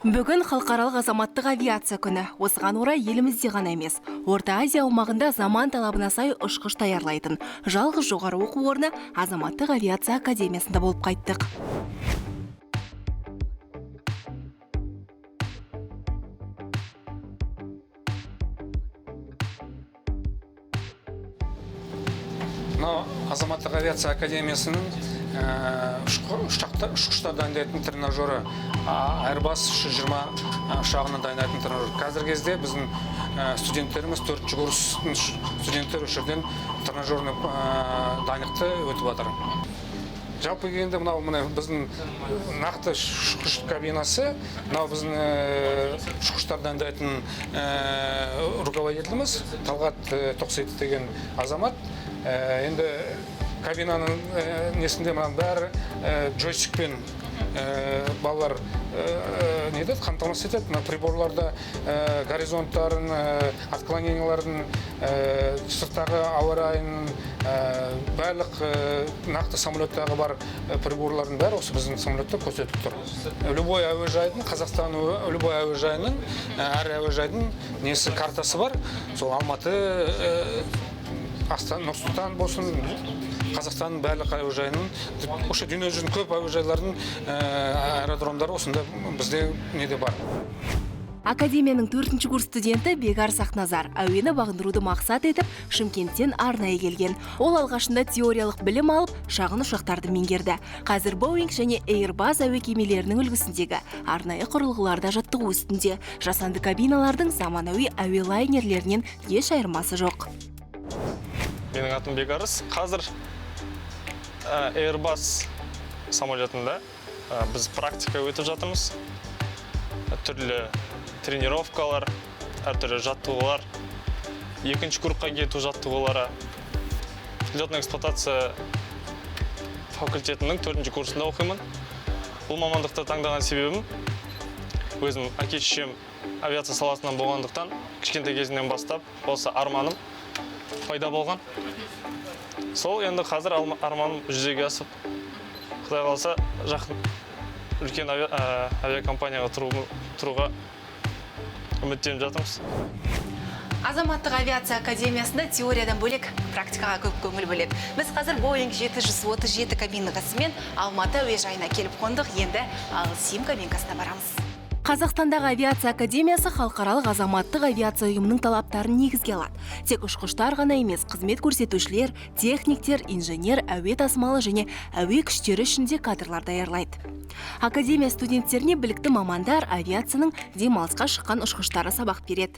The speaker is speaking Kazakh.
Бүгін халықаралық азаматтық авиация күні. Осыған орай елімізде ғана емес, Орта Азия аумағында заман талабына сай ұшқыш даярлайтын жалғыз жоғары оқу орны Азаматтық авиация академиясында болып қайттық. Азаматтық авиация академиясының ұшқыштар дайындайтын тренажеры Airbus 320 ұшағына дайындайтын тренажер. Қазіргі кезде біздің студенттеріміз 4-ші курс студенттер осы жерден тренажерный дайындықты өтіп жатыр. Жалпы келгенде мына біздің нақты ұшқыш кабинасы, біздің ұшқыштар дайындайтын руководителіміз Талғат Тоқсейітов деген азамат. Енді кабинаның несінде бәрі джойстикпен балалар қамтамасыз етеді. Приборларда горизонттарын, отклоненияларын, сырттағы ауа райының, барлық нақты самолеттағы бар приборлардың бәрі осы біздің самолетте көрсетіп тұр. Любой әуежайдың, Қазақстан любой әуежайының, әр әуежайдың несі картасы бар. Сол Алматы, Нұр-Сұлтан болсын, Қазақстанның барлық әуежайының, осы дүние жүзінің көп әуежайлардың аэродромдары осында бізде неде бар. Академияның 4-ші курс студенті Бегар Сахназар әуені бағындыруды мақсат етіп Шымкенттен арнайы келген. Ол алғашында теориялық білім алып, шағын ұшақтарды меңгерді. Қазір Boeing және Airbus әуе кемелерінің үлгісіндегі арнайы құрылғыларда жаттығу үстінде. Жасанды кабиналардың заманауи әуе лайнерлерінен еш айырмасы жоқ. Менің атым Бегарыс. Қазір Airbus самолетында біз практика өтіп жатырмыз. Түрлі тренировкалар, әртүрлі жаттығулар, екінші курсқа кету жаттығулары. Летная эксплуатация факультетінің 4-ші курсында оқимын. Бұл мамандықты таңдаған себебім өзім әке-шешем авиация саласынан болғандықтан кішкентай кезінен бастап осы арманым пайда болған. Сол енді қазір арманым жүзеге асып, Құдай қаласа жақын үлкен авиакомпанияға тұруға үміттеніп жатырмыз. Азаматтық авиация академиясында теориядан бөлек практикаға көп көңіл бөледі. Біз қазір Boeing 737 кабинасымен Алматы әуежайына келіп қондық, енді Ал-Сим кабинасына барамыз. Қазақстандағы авиация академиясы халықаралық азаматтық авиация ұйымының талаптарын негізге алады. Тек ұшқыштар ғана емес, қызмет көрсетушілер, техниктер, инженер, әуе тасымалы және әуе күштері ішінде кадрлар даярлайды. Академия студенттеріне білікті мамандар авиацияның демалысқа шыққан ұшқыштары сабақ береді.